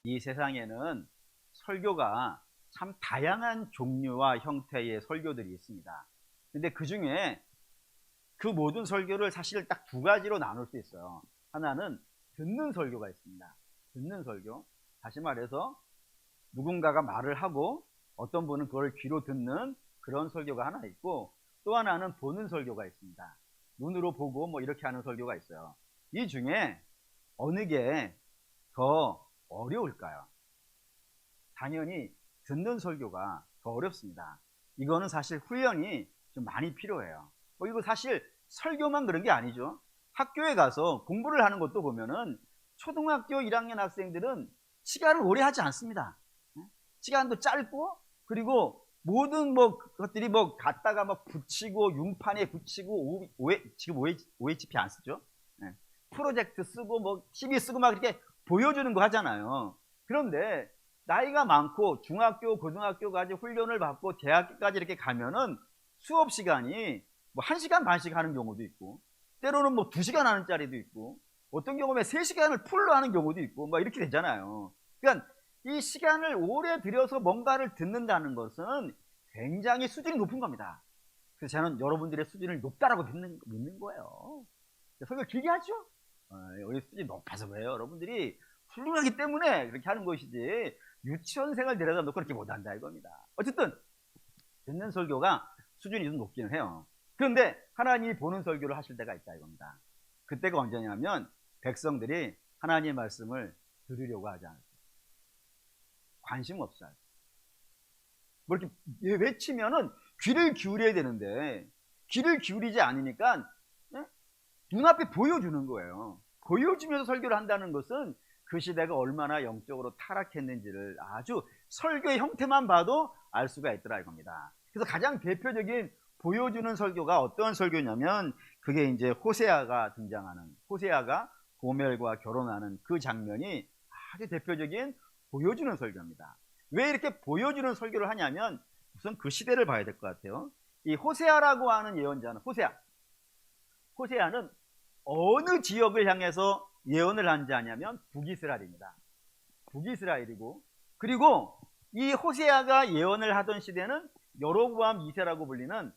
이 세상에는 설교가 참 다양한 종류와 형태의 설교들이 있습니다. 근데 그 중에 그 모든 설교를 사실 딱 두 가지로 나눌 수 있어요. 하나는 듣는 설교가 있습니다. 듣는 설교. 다시 말해서 누군가가 말을 하고 어떤 분은 그걸 귀로 듣는 그런 설교가 하나 있고, 또 하나는 보는 설교가 있습니다. 눈으로 보고 뭐 이렇게 하는 설교가 있어요. 이 중에 어느 게 더 어려울까요? 당연히 듣는 설교가 더 어렵습니다. 이거는 사실 훈련이 좀 많이 필요해요. 이거 사실 설교만 그런 게 아니죠. 학교에 가서 공부를 하는 것도 보면은 초등학교 1학년 학생들은 시간을 오래 하지 않습니다. 시간도 짧고, 그리고 모든 것들이 갖다가 붙이고 융판에 붙이고 지금 OHP 안 쓰죠? 프로젝트 쓰고 TV 쓰고 막 이렇게 보여주는 거 하잖아요. 그런데 나이가 많고 중학교, 고등학교까지 훈련을 받고 대학교까지 이렇게 가면은 수업 시간이 1시간 반씩 하는 경우도 있고, 때로는 2시간 하는 짜리도 있고, 어떤 경우에 3시간을 풀로 하는 경우도 있고, 이렇게 되잖아요. 그러니까 이 시간을 오래 들여서 뭔가를 듣는다는 것은 굉장히 수준이 높은 겁니다. 그래서 저는 여러분들의 수준을 높다라고 믿는 거예요. 설교 길게 하죠? 우리 수준이 높아서 그래요. 여러분들이 훌륭하기 때문에 그렇게 하는 것이지, 유치원생을 데려다 놓고 그렇게 못한다 이겁니다. 어쨌든 듣는 설교가 수준이 좀 높기는 해요. 그런데 하나님이 보는 설교를 하실 때가 있다 이겁니다. 그때가 언제냐면 백성들이 하나님의 말씀을 들으려고 하지 않을 때, 관심 없어 할 때, 이렇게 외치면은 귀를 기울여야 되는데 귀를 기울이지 않으니까 눈앞에 보여주는 거예요. 보여주면서 설교를 한다는 것은 그 시대가 얼마나 영적으로 타락했는지를 아주 설교의 형태만 봐도 알 수가 있더라 이겁니다. 그래서 가장 대표적인 보여주는 설교가 어떤 설교냐면, 그게 이제 호세아가 등장하는, 호세아가 고멜과 결혼하는 그 장면이 아주 대표적인 보여주는 설교입니다. 왜 이렇게 보여주는 설교를 하냐면, 우선 그 시대를 봐야 될 것 같아요. 이 호세아라고 하는 예언자는, 호세아는 어느 지역을 향해서 예언을 한 자냐면 북이스라엘입니다. 북이스라엘이고, 그리고 이 호세아가 예언을 하던 시대는 여로보암 2세라고 불리는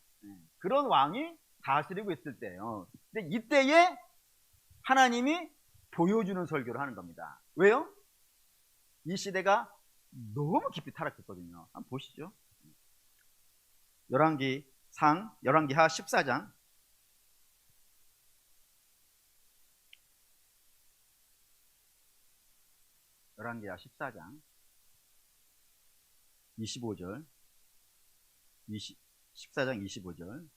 그런 왕이 다스리고 있을 때예요. 근데 이때에 하나님이 보여주는 설교를 하는 겁니다. 왜요? 이 시대가 너무 깊이 타락했거든요. 한번 보시죠. 열왕기하 14장. 열왕기하 14장 25절, 14장 25절,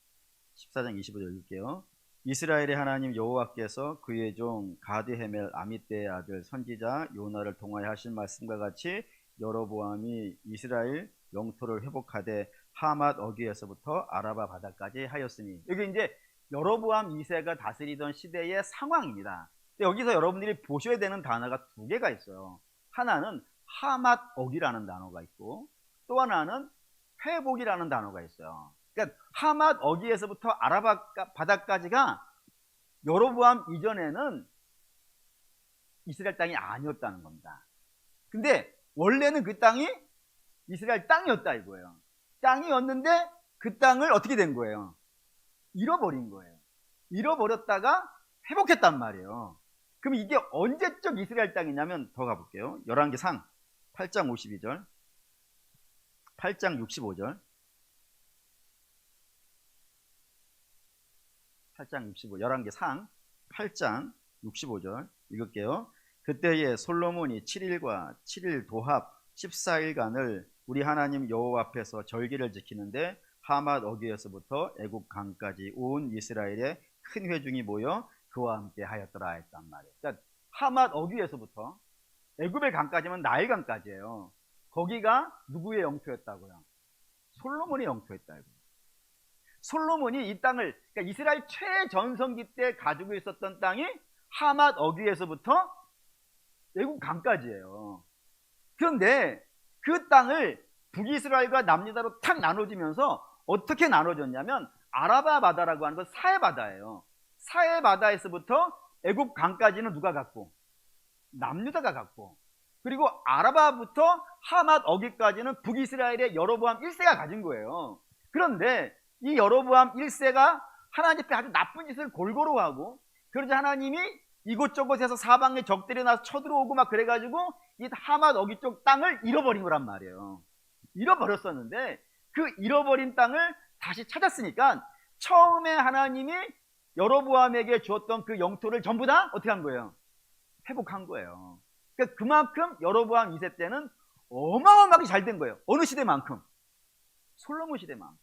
14장 25절 읽을게요. 이스라엘의 하나님 여호와께서 그의 종 가드헤멜 아미떼의 아들 선지자 요나를 통하여 하신 말씀과 같이 여로보암이 이스라엘 영토를 회복하되 하맛 어귀에서부터 아라바 바다까지 하였으니, 여기 이제 여로보암 2세가 다스리던 시대의 상황입니다. 여기서 여러분들이 보셔야 되는 단어가 두 개가 있어요. 하나는 하맛 어귀라는 단어가 있고, 또 하나는 회복이라는 단어가 있어요. 그러니까 하맛 어귀에서부터 아라바 바다까지가 여로보암 이전에는 이스라엘 땅이 아니었다는 겁니다. 근데 원래는 그 땅이 이스라엘 땅이었다 이거예요. 땅이었는데 그 땅을 어떻게 된 거예요? 잃어버린 거예요. 잃어버렸다가 회복했단 말이에요. 그럼 이게 언제적 이스라엘 땅이냐면, 더 가볼게요. 열왕기상 8장 52절, 8장 65절, 8장 65, 열왕기상 8장 65절 읽을게요. 그때에 솔로몬이 7일과 7일 도합 14일간을 우리 하나님 여호와 앞에서 절기를 지키는데 하맛 어귀에서부터 애굽 강까지 온 이스라엘의 큰 회중이 모여 그와 함께 하였더라 했단 말이에요. 그러니까 하맛 어귀에서부터 애굽의 강까지면 나일강까지예요. 거기가 누구의 영토였다고요? 솔로몬의 영토였다고요. 솔로몬이 이 땅을, 그러니까 이스라엘 최전성기 때 가지고 있었던 땅이 하맛 어귀에서부터 애굽 강까지예요. 그런데 그 땅을 북이스라엘과 남유다로 탁 나눠지면서 어떻게 나눠졌냐면, 아라바 바다라고 하는 건 사해 바다예요. 사해 바다에서부터 애굽 강까지는 누가 갖고? 남유다가 갖고. 그리고 아라바부터 하맛 어기까지는 북이스라엘의 여로보암 1세가 가진 거예요. 그런데 이 여로보암 1세가 하나님 앞에 아주 나쁜 짓을 골고루 하고, 그러자 하나님이 이곳저곳에서 사방에 적들이 나서 쳐들어오고 막 그래가지고 이 하맛 어기 쪽 땅을 잃어버린 거란 말이에요. 잃어버렸었는데 그 잃어버린 땅을 다시 찾았으니까 처음에 하나님이 여로보암에게 주었던 그 영토를 전부 다 어떻게 한 거예요? 회복한 거예요. 그러니까 그만큼 여로보암 2세 때는 어마어마하게 잘 된 거예요. 어느 시대만큼? 솔로몬 시대만큼.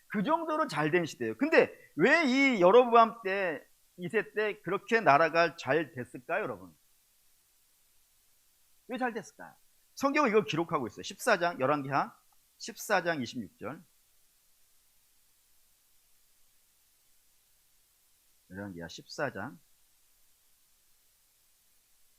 그 정도로 잘 된 시대예요. 근데 왜 이 여로보암 때 2세 때 그렇게 나라가 잘 됐을까요, 여러분? 왜 잘 됐을까요? 성경은 이걸 기록하고 있어요. 14장 열왕기하 14장 26절. 열왕기하 14장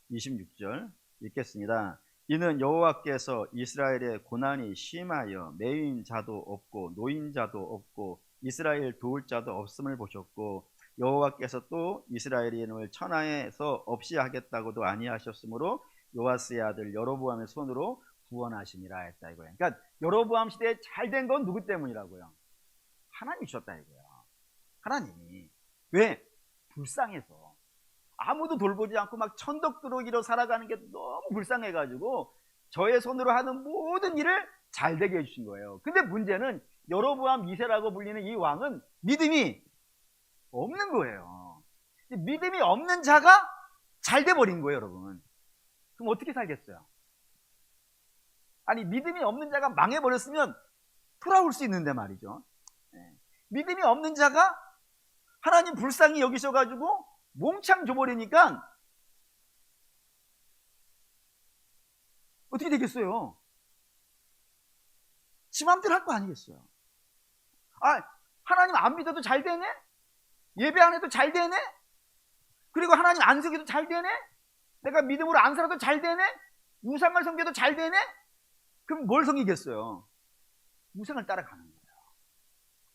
26절 읽겠습니다. 이는 여호와께서 이스라엘의 고난이 심하여 매인 자도 없고 노인자도 없고 이스라엘 도울 자도 없음을 보셨고, 여호와께서 또 이스라엘인을 천하에서 없이 하겠다고도 아니하셨으므로 요아스의 아들 여로보암의 손으로 구원하심이라 했다 이거예요. 그러니까 여로보암 시대에 잘 된 건 누구 때문이라고요? 하나님이 주셨다 이거예요. 하나님이. 왜? 불쌍해서. 아무도 돌보지 않고 막 천덕들어기로 살아가는 게 너무 불쌍해가지고 저의 손으로 하는 모든 일을 잘 되게 해주신 거예요. 근데 문제는 여로보암 2세라고 불리는 이 왕은 믿음이 없는 거예요. 믿음이 없는 자가 잘 돼버린 거예요, 여러분. 그럼 어떻게 살겠어요? 아니, 믿음이 없는 자가 망해버렸으면 돌아올 수 있는데 말이죠. 믿음이 없는 자가 하나님 불쌍히 여기셔가지고 몽창 줘버리니까 어떻게 되겠어요? 지 맘대로 할 거 아니겠어요? 아, 하나님 안 믿어도 잘 되네? 예배 안 해도 잘 되네? 그리고 하나님 안 섬겨도 잘 되네? 내가 믿음으로 안 살아도 잘 되네? 우상을 섬겨도 잘 되네? 그럼 뭘 섬기겠어요? 우상을 따라가는 거예요.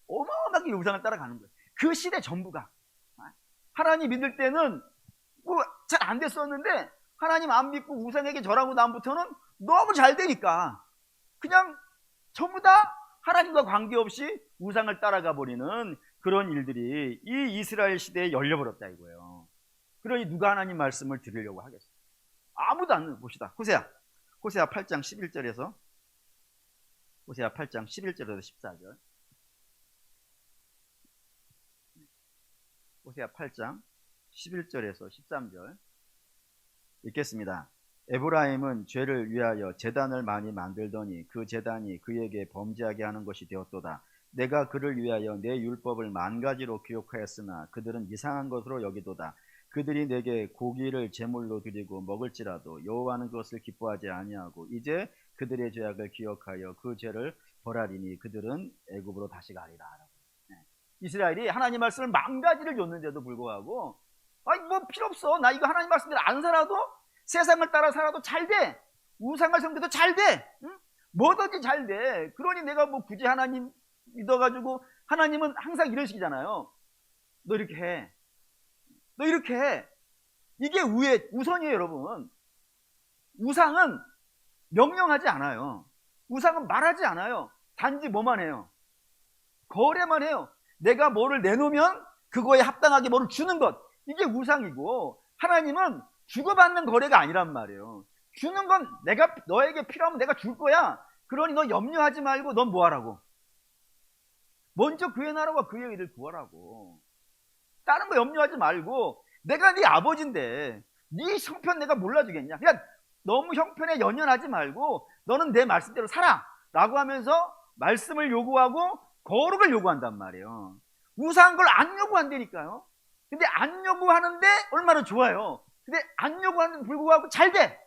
어마어마하게 우상을 따라가는 거예요. 그 시대 전부가. 하나님 믿을 때는 뭐 잘 안 됐었는데 하나님 안 믿고 우상에게 절하고 나부터는 너무 잘 되니까 그냥 전부 다 하나님과 관계없이 우상을 따라가 버리는 그런 일들이 이 이스라엘 시대에 열려버렸다 이거예요. 그러니 누가 하나님 말씀을 들으려고 하겠어요? 아무도 안 봅시다. 호세아 8장 11절에서 호세아 8장 11절에서 14절. 호세아 8장 11절에서 13절 읽겠습니다. 에브라임은 죄를 위하여 제단을 많이 만들더니 그 제단이 그에게 범죄하게 하는 것이 되었도다. 내가 그를 위하여 내 율법을 만 가지로 기록하였으나 그들은 이상한 것으로 여기도다. 그들이 내게 고기를 제물로 드리고 먹을지라도 여호와는 그것을 기뻐하지 아니하고 이제 그들의 죄악을 기억하여 그 죄를 벌하리니 그들은 애굽으로 다시 가리라. 이스라엘이 하나님 말씀을 만 가지를 줬는데도 불구하고 아니 뭐 필요 없어. 나 이거 하나님 말씀대로 안 살아도 세상을 따라 살아도 잘 돼. 우상을 섬겨도 잘 돼. 응? 뭐든지 잘 돼. 그러니 내가 뭐 굳이 하나님 믿어가지고 하나님은 항상 이런 식이잖아요. 너 이렇게 해. 너 이렇게 해. 이게 우선이에요, 여러분. 우상은 명령하지 않아요. 우상은 말하지 않아요. 단지 뭐만 해요? 거래만 해요. 내가 뭐를 내놓으면 그거에 합당하게 뭐를 주는 것. 이게 우상이고 하나님은 주고받는 거래가 아니란 말이에요. 주는 건 내가 너에게 필요하면 내가 줄 거야. 그러니 너 염려하지 말고 넌 뭐 하라고? 먼저 그의 나라와 그의 일을 구하라고. 다른 거 염려하지 말고 내가 네 아버지인데 네 형편 내가 몰라주겠냐. 그냥 너무 형편에 연연하지 말고 너는 내 말씀대로 살아 라고 하면서 말씀을 요구하고 거룩을 요구한단 말이에요. 우상한 걸 안 요구한다니까요. 근데 안 요구하는데 얼마나 좋아요. 근데 안 요구하는데 불구하고 잘 돼.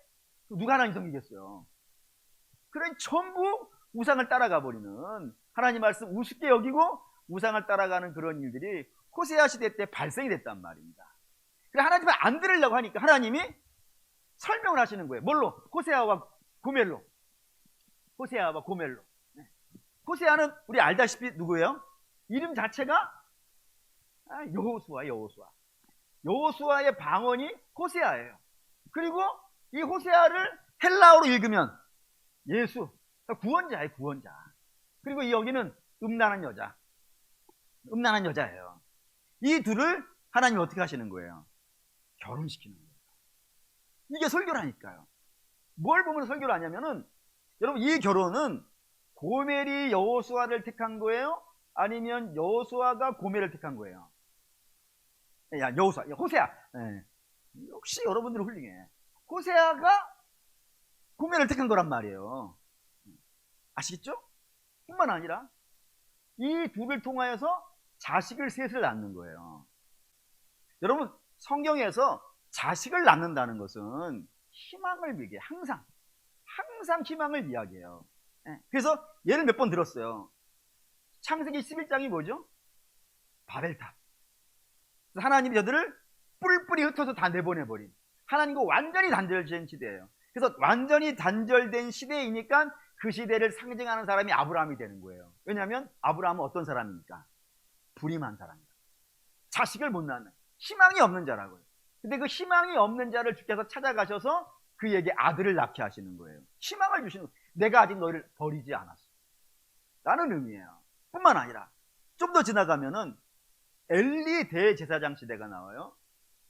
누가 하나님 섬기겠어요. 그러니 전부 우상을 따라가 버리는, 하나님 말씀 우습게 여기고 우상을 따라가는 그런 일들이 호세아 시대 때 발생이 됐단 말입니다. 그래 하나님을 안 들으려고 하니까 하나님이 설명을 하시는 거예요. 뭘로? 호세아와 고멜로. 호세아와 고멜로. 호세아는 우리 알다시피 누구예요? 이름 자체가 여호수아. 여호수아의 방언이 호세아예요. 그리고 이 호세아를 헬라어로 읽으면 예수, 구원자예요, 구원자. 그리고 여기는 음란한 여자예요. 이 둘을 하나님이 어떻게 하시는 거예요? 결혼시키는 거예요. 이게 설교라니까요. 뭘 보면 설교를 하냐면은, 여러분, 이 결혼은 고멜이 여호수아를 택한 거예요? 아니면 여호수아가 고멜을 택한 거예요? 호세아. 역시 여러분들은 훌륭해. 호세아가 고멜을 택한 거란 말이에요. 아시겠죠? 뿐만 아니라 이 둘을 통하여서 자식을 셋을 낳는 거예요. 여러분, 성경에서 자식을 낳는다는 것은 희망을 빌게 항상 희망을 이야기해요. 그래서 예를 몇 번 들었어요. 창세기 11장이 뭐죠? 바벨탑. 하나님이 저들을 뿔뿔이 흩어서 다 내보내버린, 하나님과 완전히 단절된 시대예요. 그래서 완전히 단절된 시대이니까 그 시대를 상징하는 사람이 아브라함이 되는 거예요. 왜냐하면 아브라함은 어떤 사람입니까? 불임한 사람이에요. 자식을 못 낳는, 희망이 없는 자라고요. 근데 그 희망이 없는 자를 주께서 찾아가셔서 그에게 아들을 낳게 하시는 거예요. 희망을 주시는 거예요. 내가 아직 너희를 버리지 않았어 라는 의미예요. 뿐만 아니라 좀 더 지나가면은 엘리 대제사장 시대가 나와요.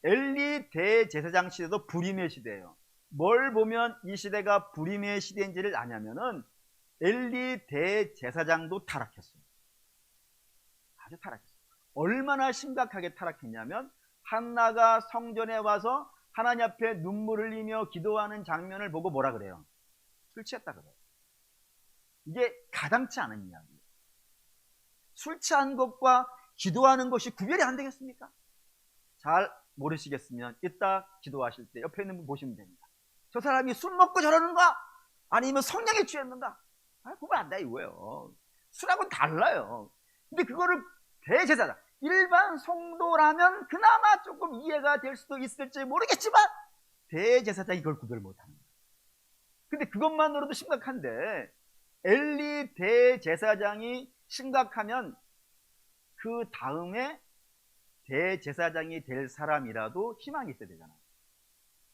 엘리 대제사장 시대도 불임의 시대예요. 뭘 보면 이 시대가 불임의 시대인지를 아냐면은 엘리 대제사장도 타락했어요. 아주 타락했어요. 얼마나 심각하게 타락했냐면 한나가 성전에 와서 하나님 앞에 눈물 흘리며 기도하는 장면을 보고 뭐라 그래요? 술 취했다 그래요. 이게 가당치 않은 이야기예요. 술 취한 것과 기도하는 것이 구별이 안 되겠습니까? 잘 모르시겠으면 이따 기도하실 때 옆에 있는 분 보시면 됩니다. 저 사람이 술 먹고 저러는가? 아니면 성령에 취했는가? 보면 안 돼 이거예요. 술하고는 달라요. 근데 그거를 대제사장, 일반 성도라면 그나마 조금 이해가 될 수도 있을지 모르겠지만 대제사장이 그걸 구별 못하는 거예요. 근데 그것만으로도 심각한데 엘리 대제사장이 심각하면 그 다음에 대제사장이 될 사람이라도 희망이 있어야 되잖아요.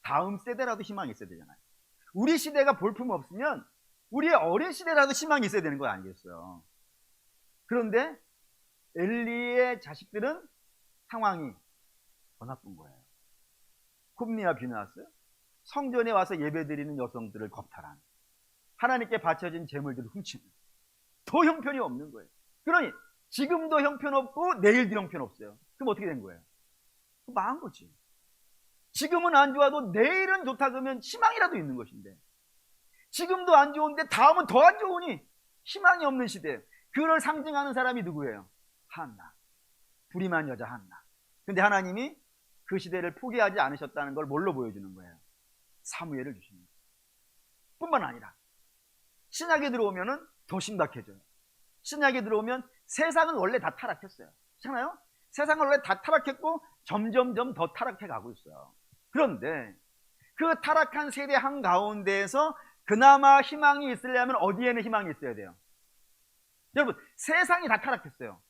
다음 세대라도 희망이 있어야 되잖아요. 우리 시대가 볼품 없으면 우리의 어린 시대라도 희망이 있어야 되는 거 아니겠어요? 그런데 엘리의 자식들은 상황이 더 나쁜 거예요. 홈리와 비느하스, 성전에 와서 예배드리는 여성들을 겁탈한, 하나님께 바쳐진 재물들을 훔치는, 더 형편이 없는 거예요. 그러니 지금도 형편없고 내일도 형편없어요. 그럼 어떻게 된 거예요? 망한 거지. 지금은 안 좋아도 내일은 좋다 그러면 희망이라도 있는 것인데, 지금도 안 좋은데 다음은 더 안 좋으니 희망이 없는 시대예요. 그걸 상징하는 사람이 누구예요? 한나. 불임한 여자 한나. 근데 하나님이 그 시대를 포기하지 않으셨다는 걸 뭘로 보여주는 거예요? 사무엘을 주시는 거예요. 뿐만 아니라 신약에 들어오면은 더 심각해져요. 신약에 들어오면 세상은 원래 다 타락했어요. 그렇잖아요? 세상은 원래 다 타락했고 점점점 더 타락해 가고 있어요. 그런데 그 타락한 세대 한가운데에서 그나마 희망이 있으려면 어디에는 희망이 있어야 돼요? 여러분, 세상이 다 타락했어요.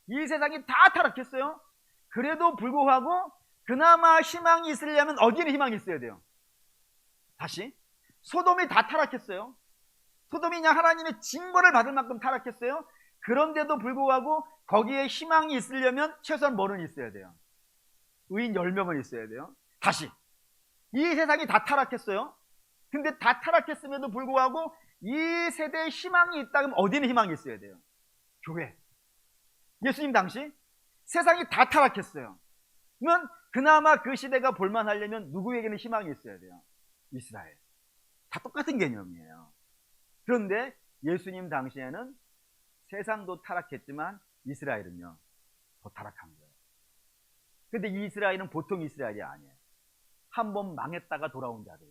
이 세상이 다 타락했어요. 그래도 불구하고 그나마 희망이 있으려면 어디에는 희망이 있어야 돼요? 다시, 소돔이 다 타락했어요. 소돔이 그냥 하나님의 징벌을 받을 만큼 타락했어요. 그런데도 불구하고 거기에 희망이 있으려면 최소한 뭐는 있어야 돼요? 의인 10명은 있어야 돼요. 다시, 이 세상이 다 타락했어요. 근데 다 타락했음에도 불구하고 이 세대에 희망이 있다 그러면 어디는 희망이 있어야 돼요? 교회. 예수님 당시 세상이 다 타락했어요. 그러면 그나마 그 시대가 볼만하려면 누구에게는 희망이 있어야 돼요? 이스라엘. 다 똑같은 개념이에요. 그런데 예수님 당시에는 세상도 타락했지만 이스라엘은요 더 타락한 거예요. 근데 이 이스라엘은 보통 이스라엘이 아니에요. 한번 망했다가 돌아온 자들.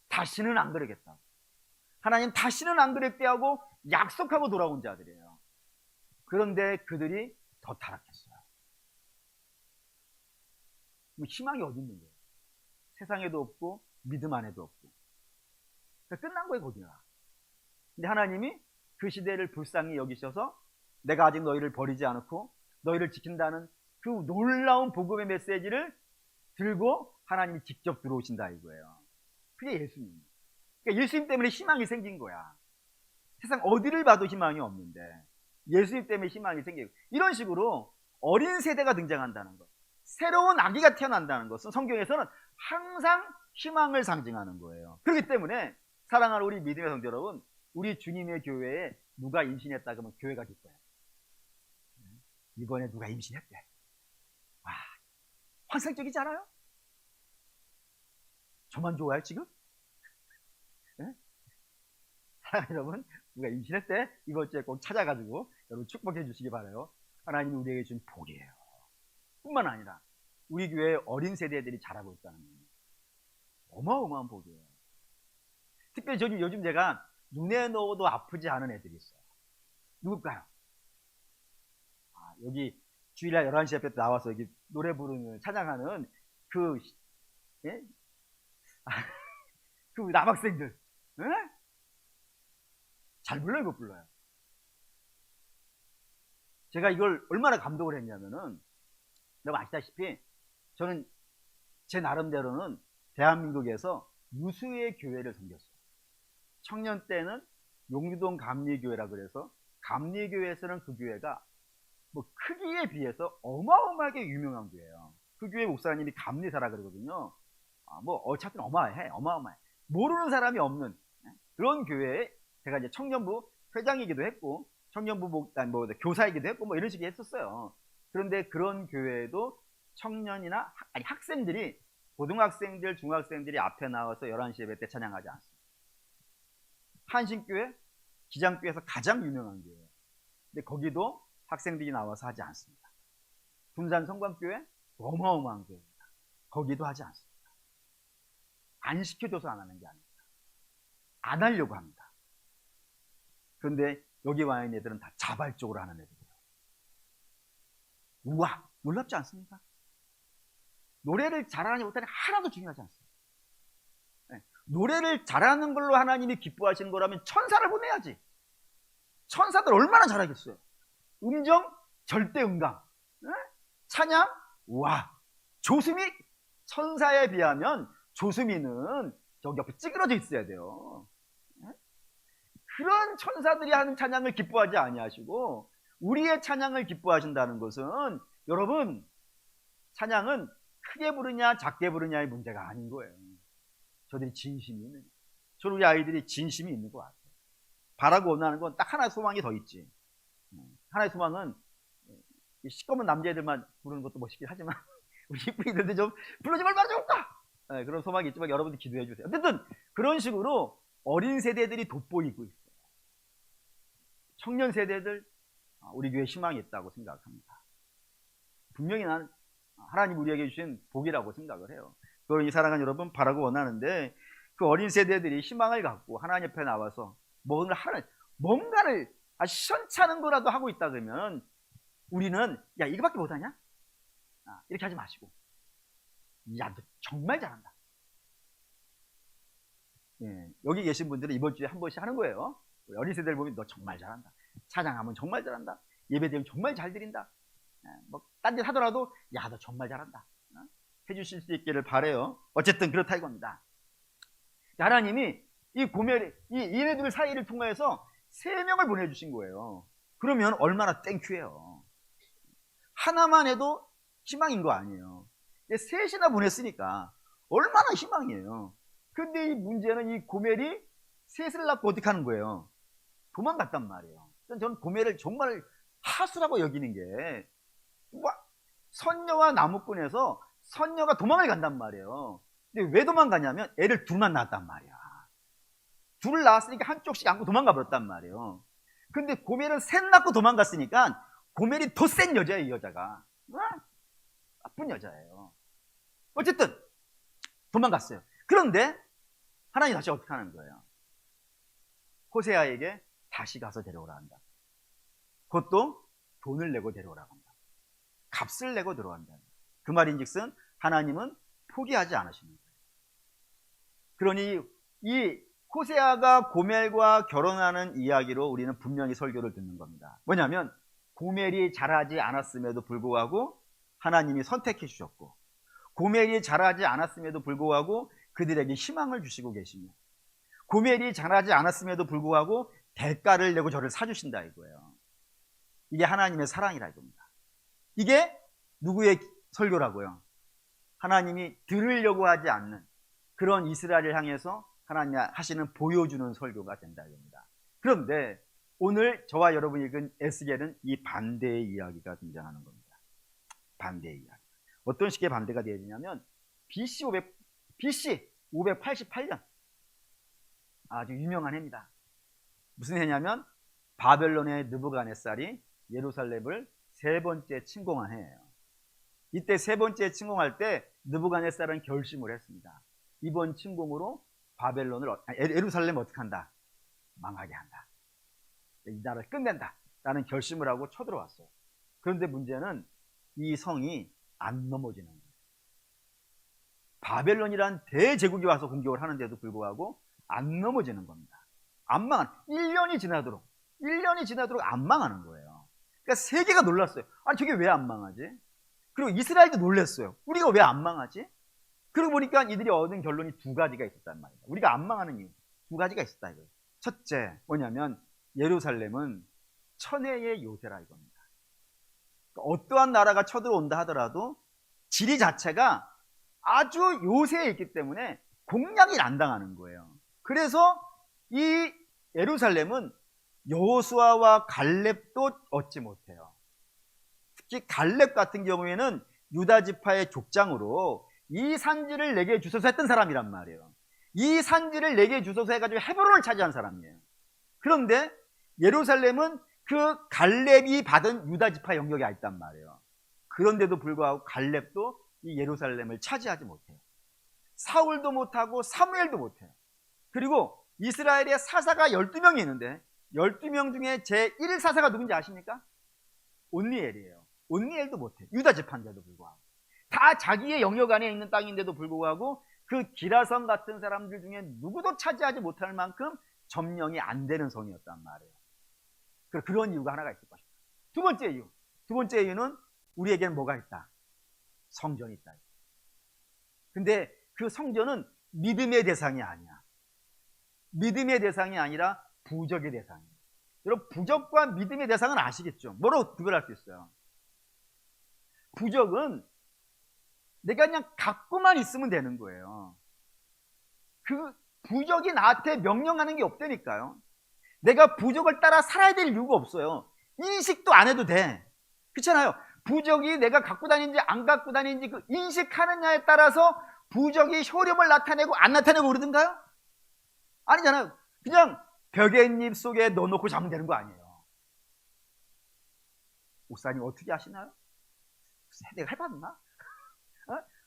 다시는 안 그러겠다. 하나님 다시는 안 그랬대 하고 약속하고 돌아온 자들이에요. 그런데 그들이 더 타락했어요. 희망이 어디 있는 거예요? 세상에도 없고 믿음 안에도 없고. 그러니까 끝난 거예요, 거기가. 근데 하나님이 그 시대를 불쌍히 여기셔서 내가 아직 너희를 버리지 않고 너희를 지킨다는 그 놀라운 복음의 메시지를 들고 하나님이 직접 들어오신다 이거예요. 그게 예수님. 그러니까 예수님 때문에 희망이 생긴 거야. 세상 어디를 봐도 희망이 없는데 예수님 때문에 희망이 생기고, 이런 식으로 어린 세대가 등장한다는 것, 새로운 아기가 태어난다는 것은 성경에서는 항상 희망을 상징하는 거예요. 그렇기 때문에 사랑하는 우리 믿음의 성도 여러분, 우리 주님의 교회에 누가 임신했다 그러면 교회가 기뻐요. 이번에 누가 임신했대. 와, 환상적이지 않아요? 저만 좋아요 지금? 네? 사랑하는 여러분, 누가 임신했대? 이번 주에 꼭 찾아가지고 여러분 축복해 주시기 바라요. 하나님이 우리에게 준 복이에요. 뿐만 아니라 우리 교회 어린 세대들이 자라고 있다는 거예요. 어마어마한 복이에요. 특별히 저기 요즘 제가 눈에 넣어도 아프지 않은 애들이 있어요. 누굴까요? 여기 주일날 11시 앞에 나와서 여기 노래 부르는, 찬양하는 그, 예? 그 남학생들, 예? 잘 불러요, 못 불러요? 제가 이걸 얼마나 감동을 했냐면은, 여러분 아시다시피 저는 제 나름대로는 대한민국에서 유수의 교회를 섬겼어요. 청년 때는 용두동 감리교회라 그래서, 감리교회에서는 그 교회가 뭐 크기에 비해서 어마어마하게 유명한 교회예요. 그 교회 목사님이 감리사라 그러거든요. 뭐 어차피 어마어마해. 모르는 사람이 없는 그런 교회에 제가 이제 청년부 회장이기도 했고, 청년부 교사이기도 했고, 뭐 이런 식으로 했었어요. 그런데 그런 교회에도 청년이나 학생들이, 고등학생들, 중학생들이 앞에 나와서 11시 예배 때 찬양하지 않습니다. 한신교회, 기장교회에서 가장 유명한 교회예요. 근데 거기도 학생들이 나와서 하지 않습니다. 군산 성광교회, 어마어마한 교회입니다. 거기도 하지 않습니다. 안 시켜줘서 안 하는 게 아닙니다. 안 하려고 합니다. 그런데 여기 와 있는 애들은 다 자발적으로 하는 애들이에요. 우와, 놀랍지 않습니까? 노래를 잘하니 못하니 하나도 중요하지 않습니다. 노래를 잘하는 걸로 하나님이 기뻐하시는 거라면 천사를 보내야지. 천사들 얼마나 잘하겠어요. 음정, 절대 음감, 찬양, 와, 조수미, 천사에 비하면 조수미는 저기 옆에 찌그러져 있어야 돼요. 그런 천사들이 하는 찬양을 기뻐하지 아니하시고 우리의 찬양을 기뻐하신다는 것은, 여러분, 찬양은 크게 부르냐 작게 부르냐의 문제가 아닌 거예요. 저들이 진심이 있는, 저는 우리 아이들이 진심이 있는 것 같아요. 바라고 원하는 건 딱 하나의 소망이 더 있지. 하나의 소망은 시꺼먼 남자애들만 부르는 것도 멋있긴 하지만 우리 이쁘이들도 좀 불러주면 얼마나 좋을까? 그런 소망이 있지만 여러분들 기도해 주세요. 어쨌든 그런 식으로 어린 세대들이 돋보이고 있어요. 청년 세대들, 우리 교회에 희망이 있다고 생각합니다. 분명히 나는 하나님 우리에게 주신 복이라고 생각을 해요. 그걸 이 사랑하는 여러분 바라고 원하는데, 그 어린 세대들이 희망을 갖고 하나님 옆에 나와서 뭔가를 시원찮은 거라도 하고 있다 그러면 우리는 야 이거밖에 못하냐? 이렇게 하지 마시고, 야 너 정말 잘한다. 여기 계신 분들은 이번 주에 한 번씩 하는 거예요. 어린 세대를 보면 너 정말 잘한다. 찬양하면 정말 잘한다. 예배드리면 정말 잘 드린다. 뭐 딴 짓 하더라도 야 너 정말 잘한다. 해주실 수 있기를 바라요. 어쨌든 그렇다 이겁니다. 하나님이 이 고멜, 얘네들 사이를 통해서 3명을 보내주신 거예요. 그러면 얼마나 땡큐예요. 하나만 해도 희망인 거 아니에요. 3이나 보냈으니까 얼마나 희망이에요. 근데 이 문제는 이 고멜이 3을 낳고 어떻게 하는 거예요? 도망갔단 말이에요. 저는 고멜을 정말 하수라고 여기는 게, 선녀와 나무꾼에서 선녀가 도망을 간단 말이에요. 근데 왜 도망가냐면 애를 둘만 낳았단 말이야. 둘을 낳았으니까 한쪽씩 안고 도망가 버렸단 말이에요. 근데 고멜은 3 낳고 도망갔으니까 고멜이 더 센 여자예요. 이 여자가 나쁜 여자예요. 어쨌든 도망갔어요. 그런데 하나님 다시 어떻게 하는 거예요? 호세아에게 다시 가서 데려오라 한다. 그것도 돈을 내고 데려오라고 한다. 값을 내고 들어간다. 그 말인즉슨 하나님은 포기하지 않으시는 거예요. 그러니 이 호세아가 고멜과 결혼하는 이야기로 우리는 분명히 설교를 듣는 겁니다. 뭐냐면 고멜이 자라지 않았음에도 불구하고 하나님이 선택해 주셨고, 고멜이 자라지 않았음에도 불구하고 그들에게 희망을 주시고 계시며, 고멜이 잘하지 않았음에도 불구하고 대가를 내고 저를 사주신다 이거예요. 이게 하나님의 사랑이라 이겁니다. 이게 누구의 설교라고요? 하나님이 들으려고 하지 않는 그런 이스라엘을 향해서 하나님이 하시는 보여주는 설교가 된다 이겁니다. 그런데 오늘 저와 여러분이 읽은 에스겔은 이 반대의 이야기가 등장하는 겁니다. 반대의 이야기. 어떤 식의 반대가 되어지냐면 BC 588년 아주 유명한 해입니다. 무슨 해냐면 바벨론의 느부갓네살이 예루살렘을 세 번째 침공한 해예요. 이때 세 번째 침공할 때 느부갓네살은 결심을 했습니다. 이번 침공으로 예루살렘 어떻게 한다? 망하게 한다. 이 나라를 끝낸다 라는 결심을 하고 쳐들어왔어요. 그런데 문제는 이 성이 안 넘어지는 거예요. 바벨론이란 대제국이 와서 공격을 하는데도 불구하고 안 넘어지는 겁니다. 안 망하는, 1년이 지나도록 안 망하는 거예요. 그러니까 세계가 놀랐어요. 아니 저게 왜 안 망하지? 그리고 이스라엘도 놀랐어요. 우리가 왜 안 망하지? 그러고 보니까 이들이 얻은 결론이 두 가지가 있었단 말이에요. 우리가 안 망하는 이유 두 가지가 있었다 이거예요. 첫째 뭐냐면 예루살렘은 천혜의 요새라 이겁니다. 그러니까 어떠한 나라가 쳐들어온다 하더라도 지리 자체가 아주 요새에 있기 때문에 공략이 안 당하는 거예요. 그래서 이 예루살렘은 여호수아와 갈렙도 얻지 못해요. 특히 갈렙 같은 경우에는 유다 지파의 족장으로 이 산지를 내게 주소서 했던 사람이란 말이에요. 이 산지를 내게 주소서 해가지고 헤브론을 차지한 사람이에요. 그런데 예루살렘은 그 갈렙이 받은 유다 지파 영역에 있단 말이에요. 그런데도 불구하고 갈렙도 이 예루살렘을 차지하지 못해요. 사울도 못하고 사무엘도 못해요. 그리고 이스라엘의 사사가 12명이 있는데 12명 중에 제1사사가 누군지 아십니까? 온니엘이에요. 온니엘도 못해요. 유다 지파인데도 불구하고. 다 자기의 영역 안에 있는 땅인데도 불구하고 그 기라성 같은 사람들 중에 누구도 차지하지 못할 만큼 점령이 안 되는 성이었단 말이에요. 그런 이유가 하나가 있을 것이다. 두 번째 이유는 우리에게는 뭐가 있다? 성전이 있다. 근데 그 성전은 믿음의 대상이 아니야. 믿음의 대상이 아니라 부적의 대상이에요. 여러분 부적과 믿음의 대상은 아시겠죠? 뭐로 구별할 수 있어요? 부적은 내가 그냥 갖고만 있으면 되는 거예요. 그 부적이 나한테 명령하는 게 없다니까요. 내가 부적을 따라 살아야 될 이유가 없어요. 인식도 안 해도 돼. 그렇잖아요. 부적이 내가 갖고 다니는지 안 갖고 다니는지 그 인식하느냐에 따라서 부적이 효력을 나타내고 안 나타내고 그러던가요? 아니잖아요. 그냥 벽에잎 속에 넣어놓고 자면 되는 거 아니에요. 목사님 어떻게 하시나요? 내가 해봤나?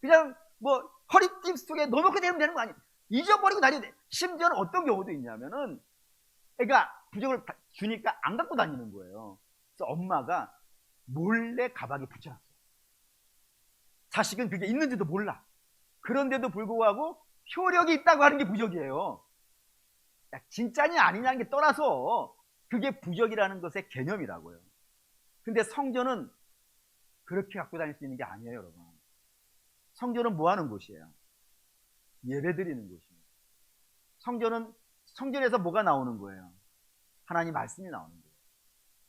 그냥 뭐 허리띠 속에 넣어놓고 되는 거 아니에요. 잊어버리고 다녀야 돼. 심지어는 어떤 경우도 있냐면은 애가 부적을 주니까 안 갖고 다니는 거예요. 그래서 엄마가 몰래 가방에 붙여놨어요. 자식은 그게 있는지도 몰라. 그런데도 불구하고 효력이 있다고 하는 게 부적이에요. 진짜냐 아니냐는 게 떠나서 그게 부적이라는 것의 개념이라고요. 근데 성전은 그렇게 갖고 다닐 수 있는 게 아니에요, 여러분. 성전은 뭐 하는 곳이에요? 예배 드리는 곳이에요. 성전에서 뭐가 나오는 거예요? 하나님 말씀이 나오는 거예요.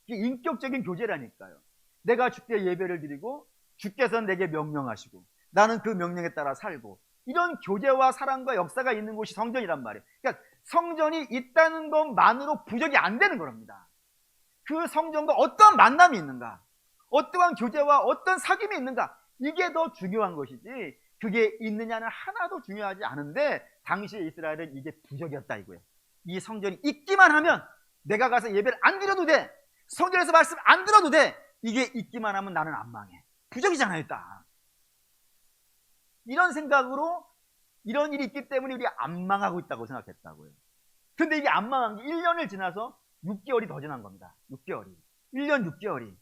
이게 인격적인 교제라니까요. 내가 주께 예배를 드리고 주께서 내게 명령하시고 나는 그 명령에 따라 살고 이런 교제와 사랑과 역사가 있는 곳이 성전이란 말이에요. 그러니까 성전이 있다는 것만으로 부적이 안 되는 겁니다. 그 성전과 어떠한 만남이 있는가, 어떠한 교제와 어떤 사귐이 있는가, 이게 더 중요한 것이지 그게 있느냐는 하나도 중요하지 않은데 당시에 이스라엘은 이게 부적이었다 이거예요. 이 성전이 있기만 하면 내가 가서 예배를 안 드려도 돼. 성전에서 말씀 안 들어도 돼. 이게 있기만 하면 나는 안 망해. 부적이잖아요, 일단. 이런 생각으로 이런 일이 있기 때문에 우리가 안 망하고 있다고 생각했다고요. 근데 이게 안 망한 게 1년을 지나서 6개월이 더 지난 겁니다. 6개월이. 1년 6개월이.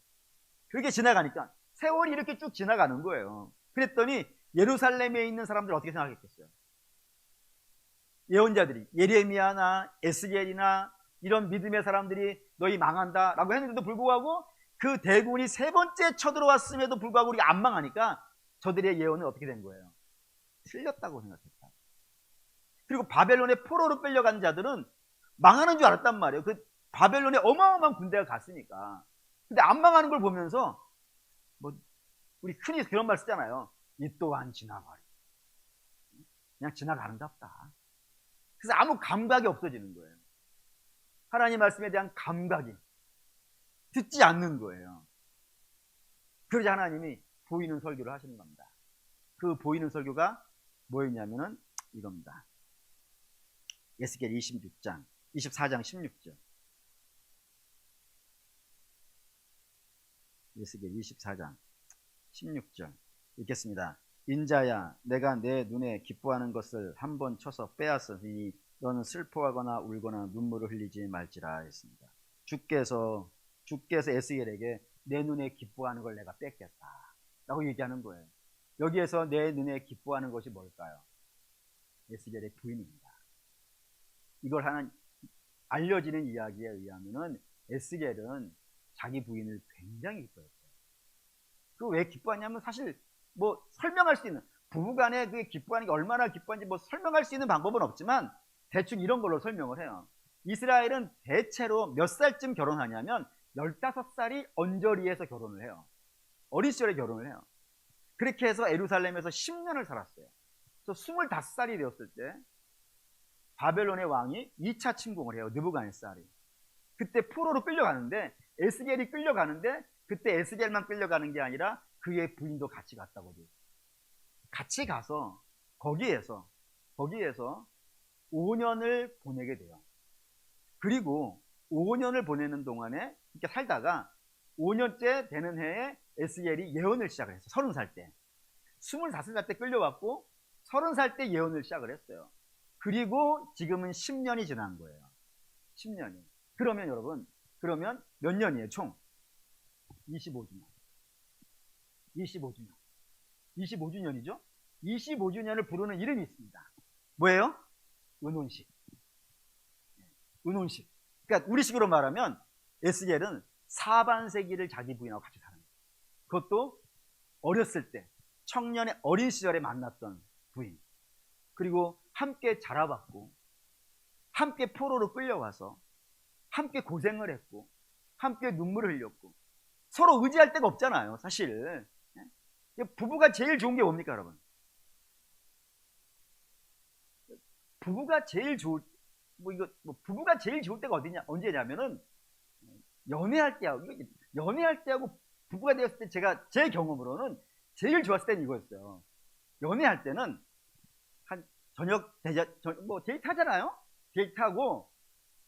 그렇게 지나가니까 세월이 이렇게 쭉 지나가는 거예요. 그랬더니 예루살렘에 있는 사람들 어떻게 생각했겠어요? 예언자들이 예레미야나 에스겔이나 이런 믿음의 사람들이 너희 망한다 라고 했는데도 불구하고 그 대군이 세 번째 쳐들어왔음에도 불구하고 우리가 안 망하니까 저들의 예언은 어떻게 된 거예요? 틀렸다고 생각했다. 그리고 바벨론의 포로로 끌려간 자들은 망하는 줄 알았단 말이에요. 그 바벨론에 어마어마한 군대가 갔으니까. 근데 안 망하는 걸 보면서 뭐 우리 흔히 그런 말 쓰잖아요. 이 또한 지나가리. 그냥 지나가는갑다. 그래서 아무 감각이 없어지는 거예요. 하나님 말씀에 대한 감각이 듣지 않는 거예요. 그러자 하나님이 보이는 설교를 하시는 겁니다. 그 보이는 설교가 뭐였냐면은 이겁니다. 에스겔 24장 16절. 에스겔 24장 16절 읽겠습니다. 인자야, 내가 내 눈에 기뻐하는 것을 한번 쳐서 빼앗으니 너는 슬퍼하거나 울거나 눈물을 흘리지 말지라 했습니다. 주께서 에스겔에게 내 눈에 기뻐하는 걸 내가 뺏겠다 라고 얘기하는 거예요. 여기에서 내 눈에 기뻐하는 것이 뭘까요? 에스겔의 부인입니다. 이걸 하나 알려지는 이야기에 의하면은 에스겔은 자기 부인을 굉장히 기뻐했어요. 그 왜 기뻐하냐면 사실 뭐 설명할 수 있는, 부부간에 그 기뻐하는 게 얼마나 기뻐하는지 뭐 설명할 수 있는 방법은 없지만 대충 이런 걸로 설명을 해요. 이스라엘은 대체로 몇 살쯤 결혼하냐면 15살이 언저리에서 결혼을 해요. 어린 시절에 결혼을 해요. 그렇게 해서 예루살렘에서 10년을 살았어요. 그래서 25살이 되었을 때 바벨론의 왕이 2차 침공을 해요. 느부갓네살이. 그때 포로로 끌려가는데 에스겔이 끌려가는데 그때 에스겔만 끌려가는 게 아니라 그의 부인도 같이 갔다고 돼요. 같이 가서 거기에서 5년을 보내게 돼요. 그리고 5년을 보내는 동안에 이렇게 살다가 5년째 되는 해에 에스겔이 예언을 시작을 했어요. 30살 때. 25살 때 끌려왔고 30살 때 예언을 시작을 했어요. 그리고 지금은 10년이 지난 거예요. 10년이. 그러면 여러분, 그러면 몇 년이에요? 총 25주년. 25주년. 25주년이죠? 25주년을 부르는 이름이 있습니다. 뭐예요? 은혼식. 은혼식. 그러니까 우리식으로 말하면 에스겔은 사반세기를 자기 부인하고 같이 사는 거예요. 그것도 어렸을 때, 청년의 어린 시절에 만났던 부인. 그리고 함께 자라봤고, 함께 포로로 끌려가서, 함께 고생을 했고, 함께 눈물을 흘렸고, 서로 의지할 데가 없잖아요, 사실. 부부가 제일 좋은 게 뭡니까, 여러분? 부부가 제일 좋을, 부부가 제일 좋을 때가 언제냐면은, 연애할 때하고 부부가 되었을 때 제가, 제 경험으로는 제일 좋았을 때는 이거였어요. 연애할 때는, 저녁, 데이트 하잖아요? 데이트하고,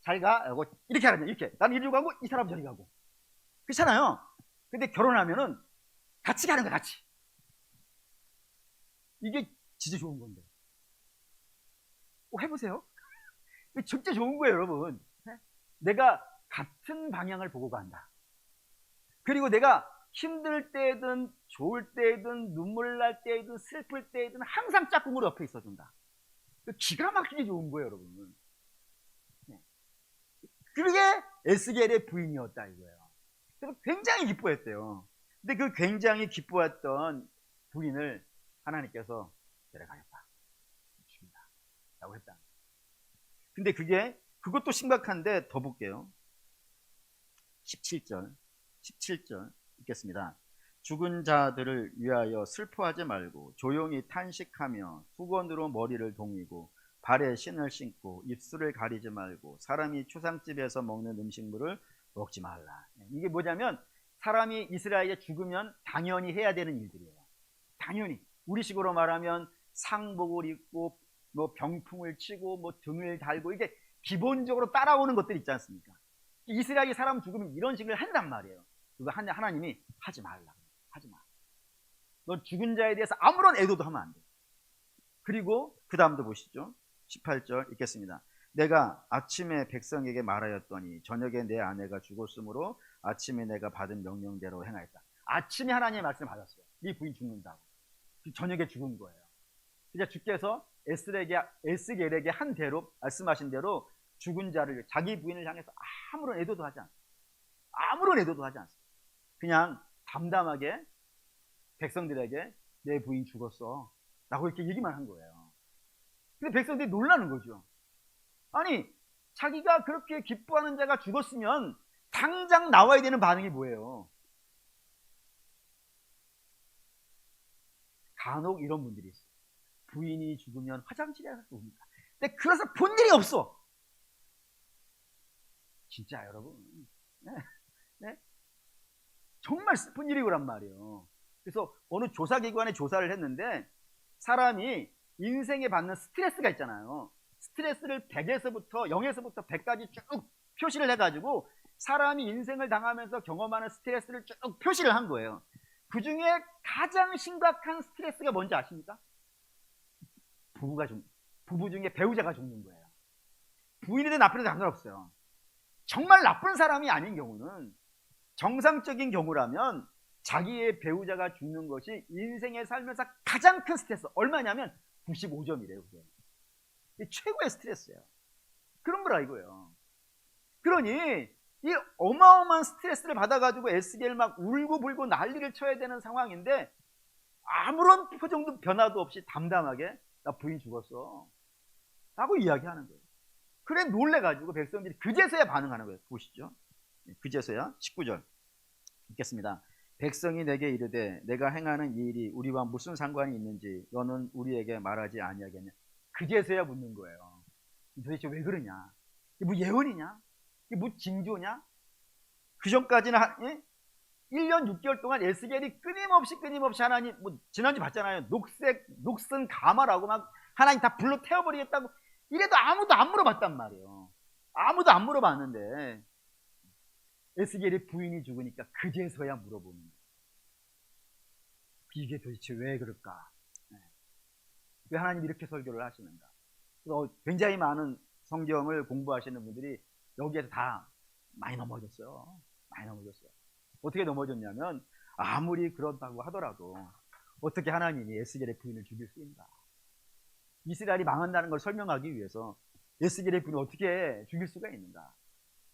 잘 가, 이렇게 하라면, 이렇게. 나는 이리로 가고, 이 사람 저리 가고. 그렇잖아요? 근데 결혼하면은, 같이 가는 거야, 같이. 이게 진짜 좋은 건데. 해보세요. 진짜 좋은 거예요, 여러분. 내가 같은 방향을 보고 간다. 그리고 내가 힘들 때든 좋을 때든 눈물 날 때든 슬플 때든 항상 짝꿍으로 옆에 있어준다. 기가 막히게 좋은 거예요, 여러분. 그게 에스겔의 부인이었다 이거예요. 그래서 굉장히 기뻐했대요. 근데 그 굉장히 기뻐했던 부인을 하나님께서 데려가겠다. 죽인다. 라고 했다. 근데 그것도 심각한데 더 볼게요. 17절 읽겠습니다. 죽은 자들을 위하여 슬퍼하지 말고 조용히 탄식하며 수건으로 머리를 동이고 발에 신을 신고 입술을 가리지 말고 사람이 초상집에서 먹는 음식물을 먹지 말라. 이게 뭐냐면 사람이 이스라엘에 죽으면 당연히 해야 되는 일들이에요. 당연히 우리식으로 말하면 상복을 입고 뭐 병풍을 치고 뭐 등을 달고 이게 기본적으로 따라오는 것들이 있지 않습니까? 이스라엘 사람 죽으면 이런 식을 한단 말이에요. 그거 하나님이 하지 말라. 하지 마. 너 죽은 자에 대해서 아무런 애도도 하면 안 돼. 그리고 그 다음도 보시죠. 18절 읽겠습니다. 내가 아침에 백성에게 말하였더니 저녁에 내 아내가 죽었으므로 아침에 내가 받은 명령대로 행하였다. 아침에 하나님의 말씀을 받았어요. 네 부인 죽는다고. 저녁에 죽은 거예요. 그래서 주께서 에스겔에게 한 대로 말씀하신 대로 죽은 자를 자기 부인을 향해서 아무런 애도도 하지 않습니다. 아무런 애도도 하지 않습니다. 그냥 담담하게 백성들에게 내 부인 죽었어 라고 이렇게 얘기만 한 거예요. 근데 백성들이 놀라는 거죠. 아니, 자기가 그렇게 기뻐하는 자가 죽었으면 당장 나와야 되는 반응이 뭐예요? 간혹 이런 분들이 있어요. 부인이 죽으면 화장실에 가서 옵니다. 근데 그래서 본 일이 없어. 진짜 여러분, 네, 네? 정말 슬픈 일이란 말이에요. 그래서 어느 조사기관에 조사를 했는데 사람이 인생에 받는 스트레스가 있잖아요. 스트레스를 100에서부터 0에서부터 100까지 쭉 표시를 해가지고 사람이 인생을 당하면서 경험하는 스트레스를 쭉 표시를 한 거예요. 그 중에 가장 심각한 스트레스가 뭔지 아십니까? 부부 중에 배우자가 죽는 거예요. 부인이든 남편이든 상관없어요. 정말 나쁜 사람이 아닌 경우는, 정상적인 경우라면 자기의 배우자가 죽는 것이 인생에 살면서 가장 큰 스트레스. 얼마냐면 95점이래요. 그게 최고의 스트레스예요. 그런 거라 이거예요. 그러니 이 어마어마한 스트레스를 받아가지고 에스겔 막 울고불고 난리를 쳐야 되는 상황인데 아무런 표정도 변화도 없이 담담하게 나 부인 죽었어 라고 이야기하는 거예요. 그래 놀래가지고 백성들이 그제서야 반응하는 거예요. 보시죠. 그제서야 19절 읽겠습니다. 백성이 내게 이르되 내가 행하는 이 일이 우리와 무슨 상관이 있는지 너는 우리에게 말하지 아니하겠냐. 그제서야 묻는 거예요. 도대체 왜 그러냐? 이게 뭐 예언이냐? 이게 뭐 징조냐? 그 전까지는 1년 6개월 동안 에스겔이 끊임없이 하나님, 뭐 지난주 봤잖아요. 녹슨 가마라고 막 하나님 다 불로 태워버리겠다고 이래도 아무도 안 물어봤단 말이에요. 아무도 안 물어봤는데 에스겔의 부인이 죽으니까 그제서야 물어보는 거예요. 이게 도대체 왜 그럴까? 왜 하나님 이렇게 설교를 하시는가? 그래서 굉장히 많은 성경을 공부하시는 분들이 여기에서 다 많이 넘어졌어요. 많이 넘어졌어요. 어떻게 넘어졌냐면 아무리 그런다고 하더라도 어떻게 하나님이 에스겔의 부인을 죽일 수 있는가? 이스라엘이 망한다는 걸 설명하기 위해서 에스겔의 부인을 어떻게 죽일 수가 있는가?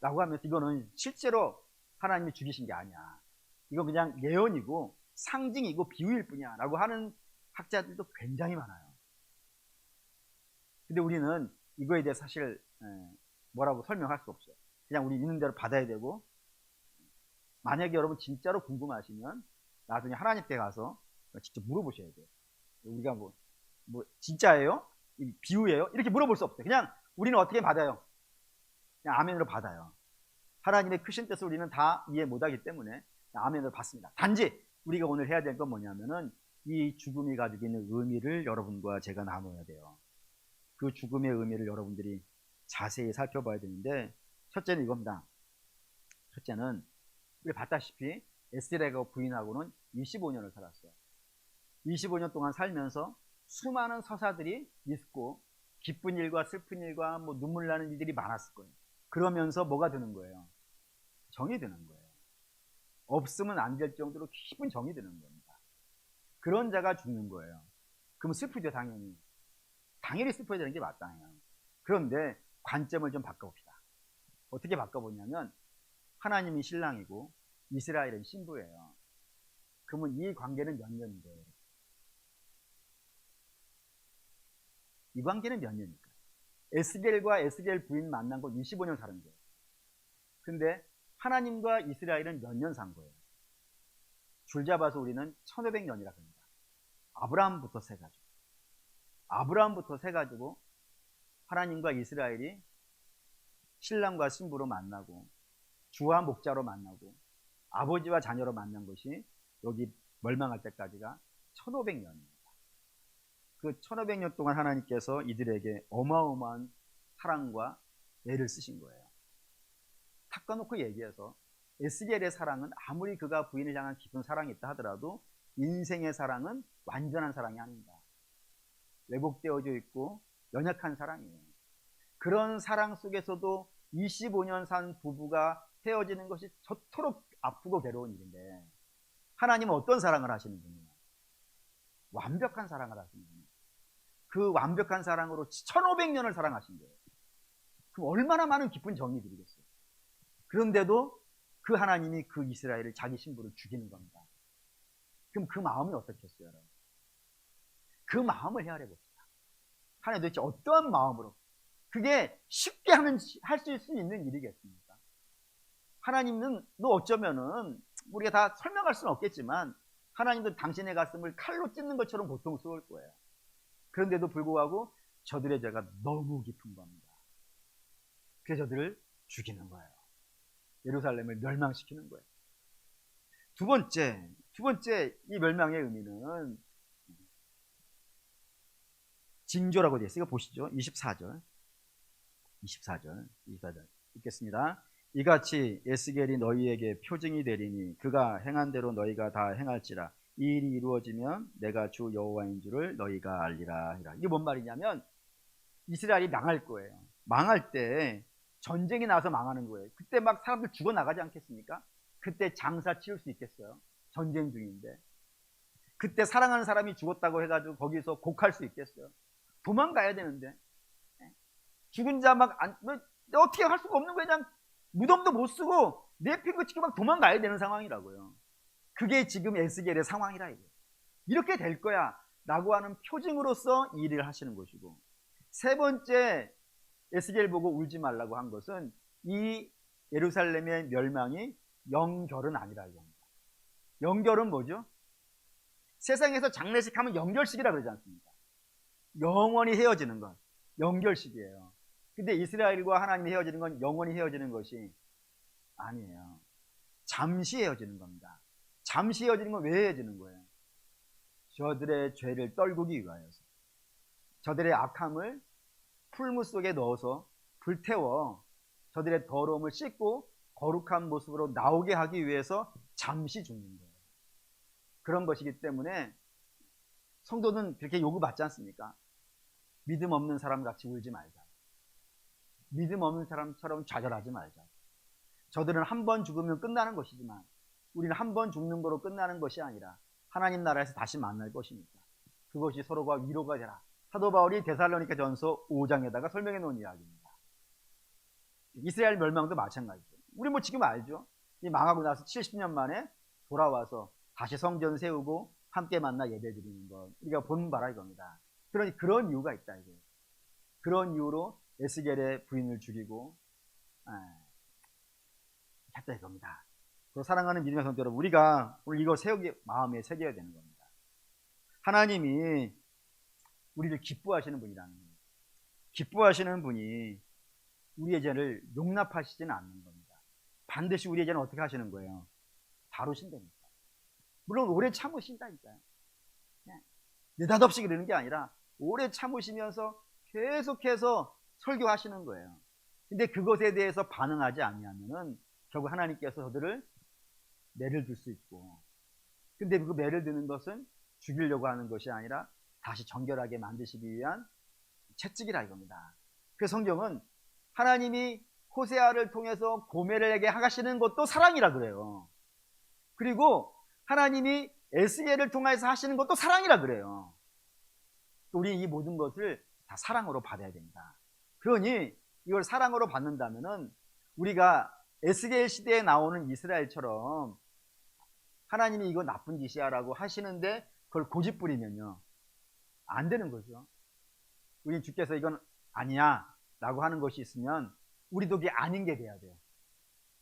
라고 하면서 이거는 실제로 하나님이 죽이신 게 아니야. 이거 그냥 예언이고 상징이고 비유일 뿐이야 라고 하는 학자들도 굉장히 많아요. 근데 우리는 이거에 대해 사실 뭐라고 설명할 수 없어요. 그냥 우리 있는 대로 받아야 되고, 만약에 여러분 진짜로 궁금하시면 나중에 하나님께 가서 직접 물어보셔야 돼요. 우리가 뭐 진짜예요? 비유예요? 이렇게 물어볼 수 없어요. 그냥 우리는 어떻게 받아요? 그냥 아멘으로 받아요. 하나님의 크신 뜻을 우리는 다 이해 못하기 때문에 아멘으로 받습니다. 단지 우리가 오늘 해야 될 건 뭐냐면은 이 죽음이 가지고 있는 의미를 여러분과 제가 나눠야 돼요. 그 죽음의 의미를 여러분들이 자세히 살펴봐야 되는데, 첫째는 이겁니다. 첫째는 우리 봤다시피 에스겔과 부인하고는 25년을 살았어요. 25년 동안 살면서 수많은 서사들이 있고 기쁜 일과 슬픈 일과 뭐 눈물 나는 일들이 많았을 거예요. 그러면서 뭐가 드는 거예요? 정이 드는 거예요. 없으면 안 될 정도로 깊은 정이 드는 겁니다. 그런 자가 죽는 거예요. 그럼 슬프죠, 당연히. 당연히 슬퍼야 되는 게 마땅해요. 그런데 관점을 좀 바꿔봅시다. 어떻게 바꿔보냐면 하나님이 신랑이고 이스라엘은 신부예요. 그러면 이 관계는 몇 년인데? 이 관계는 몇 년입니까? 에스겔과 에스겔 부인 만난 건 25년 사는 거예요. 근데 하나님과 이스라엘은 몇 년 산 거예요? 줄 잡아서 우리는 1500년이라 합니다. 아브라함부터 세가지고. 아브라함부터 세가지고 하나님과 이스라엘이 신랑과 신부로 만나고 주와 목자로 만나고 아버지와 자녀로 만난 것이 여기 멸망할 때까지가 1500년입니다. 그 1500년 동안 하나님께서 이들에게 어마어마한 사랑과 애를 쓰신 거예요. 탁까놓고 얘기해서 에스겔의 사랑은 아무리 그가 부인을 향한 깊은 사랑이 있다 하더라도 인생의 사랑은 완전한 사랑이 아닙니다. 왜곡되어져 있고 연약한 사랑이에요. 그런 사랑 속에서도 25년 산 부부가 헤어지는 것이 저토록 아프고 괴로운 일인데, 하나님은 어떤 사랑을 하시는 분이에요? 완벽한 사랑을 하시는 분이에요. 그 완벽한 사랑으로 1500년을 사랑하신 거예요. 그럼 얼마나 많은 깊은 정이 들이겠어요. 그런데도 그 하나님이 그 이스라엘을, 자기 신부를 죽이는 겁니다. 그럼 그 마음은 어떻겠어요, 여러분? 그 마음을 헤아려 봅시다. 하나님 도대체 어떠한 마음으로, 그게 쉽게 할 수 있는 일이겠습니까? 하나님은 어쩌면은 우리가 다 설명할 수는 없겠지만 하나님도 당신의 가슴을 칼로 찢는 것처럼 고통스러울 거예요. 그런데도 불구하고 저들의 죄가 너무 깊은 겁니다. 그래서 저들을 죽이는 거예요. 예루살렘을 멸망시키는 거예요. 두 번째 이 멸망의 의미는 징조라고 되어 있어요. 이거 보시죠. 24절 읽겠습니다. 이같이 에스겔이 너희에게 표징이 되리니 그가 행한 대로 너희가 다 행할지라. 이 일이 이루어지면 내가 주 여호와인 줄을 너희가 알리라. 이게 뭔 말이냐면 이스라엘이 망할 거예요. 망할 때 전쟁이 나서 망하는 거예요. 그때 막 사람들 죽어나가지 않겠습니까? 그때 장사 치울 수 있겠어요? 전쟁 중인데. 그때 사랑하는 사람이 죽었다고 해가지고 거기서 곡할 수 있겠어요? 도망가야 되는데. 죽은 자 막 어떻게 할 수가 없는 거예요. 그냥 무덤도 못 쓰고 내팽거 치고 막 도망가야 되는 상황이라고요. 그게 지금 에스겔의 상황이라 이거예요. 이렇게 될 거야 라고 하는 표징으로서 이 일을 하시는 것이고, 세 번째 에스겔 보고 울지 말라고 한 것은 이 예루살렘의 멸망이 영결은 아니라 이겁니다. 영결은 뭐죠? 세상에서 장례식 하면 영결식이라 그러지 않습니까? 영원히 헤어지는 것, 영결식이에요. 근데 이스라엘과 하나님이 헤어지는 건 영원히 헤어지는 것이 아니에요. 잠시 헤어지는 겁니다. 잠시 헤어지는 건 왜 헤어지는 거예요? 저들의 죄를 떨구기 위하여서, 저들의 악함을 풀무 속에 넣어서 불태워 저들의 더러움을 씻고 거룩한 모습으로 나오게 하기 위해서 잠시 죽는 거예요. 그런 것이기 때문에 성도는 그렇게 요구받지 않습니까? 믿음 없는 사람 같이 울지 말자. 믿음 없는 사람처럼 좌절하지 말자. 저들은 한 번 죽으면 끝나는 것이지만 우리는 한 번 죽는 거로 끝나는 것이 아니라 하나님 나라에서 다시 만날 것이니까 그것이 서로가 위로가 되라. 사도 바울이 데살로니가 전서 5장에다가 설명해 놓은 이야기입니다. 이스라엘 멸망도 마찬가지죠. 우리 지금 알죠? 이 망하고 나서 70년 만에 돌아와서 다시 성전 세우고 함께 만나 예배 드리는 것, 우리가 본 바라 이겁니다. 그러니 그런 이유가 있다 이거예요. 그런 이유로 에스겔의 부인을 죽이고 했다 이겁니다. 사랑하는 믿음의 성도 여러분, 우리가 오늘 이거 마음에 새겨야 되는 겁니다. 하나님이 우리를 기뻐하시는 분이라는 거예요. 기뻐하시는 분이 우리의 죄를 용납하시지는 않는 겁니다. 반드시 우리의 죄는 어떻게 하시는 거예요? 다루신다니까. 물론 오래 참으신다니까요. 느닷없이 그러는 게 아니라 오래 참으시면서 계속해서 설교하시는 거예요. 근데 그것에 대해서 반응하지 아니하면은 결국 하나님께서 저들을 매를 들 수 있고, 근데 그 매를 드는 것은 죽이려고 하는 것이 아니라 다시 정결하게 만드시기 위한 채찍이라 이겁니다. 그래서 성경은 하나님이 호세아를 통해서 고멜에게 하시는 것도 사랑이라 그래요. 그리고 하나님이 에스겔을 통해서 하시는 것도 사랑이라 그래요. 우리 이 모든 것을 다 사랑으로 받아야 됩니다. 그러니 이걸 사랑으로 받는다면은 우리가 에스겔 시대에 나오는 이스라엘처럼 하나님이 이거 나쁜 짓이야 라고 하시는데 그걸 고집부리면요 안 되는 거죠. 우리 주께서 이건 아니야 라고 하는 것이 있으면 우리도 그게 아닌 게 돼야 돼요.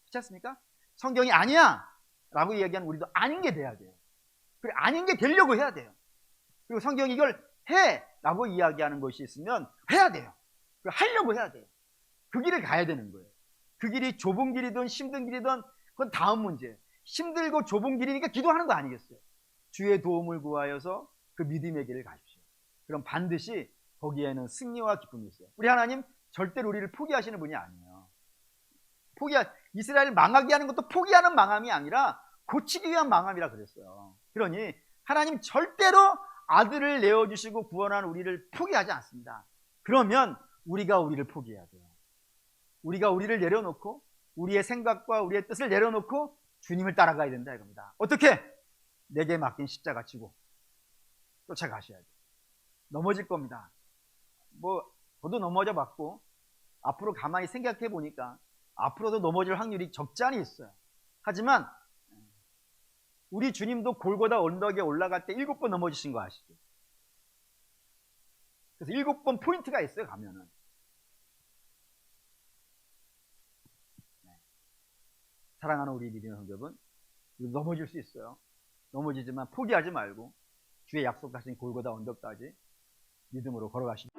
그렇지 않습니까? 성경이 아니야 라고 이야기하는 우리도 아닌 게 돼야 돼요. 그리고 아닌 게 되려고 해야 돼요. 그리고 성경이 이걸 해 라고 이야기하는 것이 있으면 해야 돼요. 하려고 해야 돼요. 그 길을 가야 되는 거예요. 그 길이 좁은 길이든 힘든 길이든 그건 다음 문제. 힘들고 좁은 길이니까 기도하는 거 아니겠어요? 주의 도움을 구하여서 그 믿음의 길을 가십시오. 그럼 반드시 거기에는 승리와 기쁨이 있어요. 우리 하나님 절대로 우리를 포기하시는 분이 아니에요. 이스라엘을 망하게 하는 것도 포기하는 망함이 아니라 고치기 위한 망함이라 그랬어요. 그러니 하나님 절대로 아들을 내어주시고 구원한 우리를 포기하지 않습니다. 그러면 우리가 우리를 포기해야 돼요. 우리가 우리를 내려놓고 우리의 생각과 우리의 뜻을 내려놓고 주님을 따라가야 된다 이겁니다. 어떻게? 내게 맡긴 십자가 지고 쫓아가셔야 돼요. 넘어질 겁니다. 저도 넘어져 봤고 앞으로 가만히 생각해 보니까 앞으로도 넘어질 확률이 적지 않이 있어요. 하지만 우리 주님도 골고다 언덕에 올라갈 때 7번 넘어지신 거 아시죠? 그래서 7번 포인트가 있어요, 가면은. 네. 사랑하는 우리 믿음의 성도분, 넘어질 수 있어요. 넘어지지만 포기하지 말고 주의 약속하신 골고다 언덕까지 믿음으로 걸어가십시오.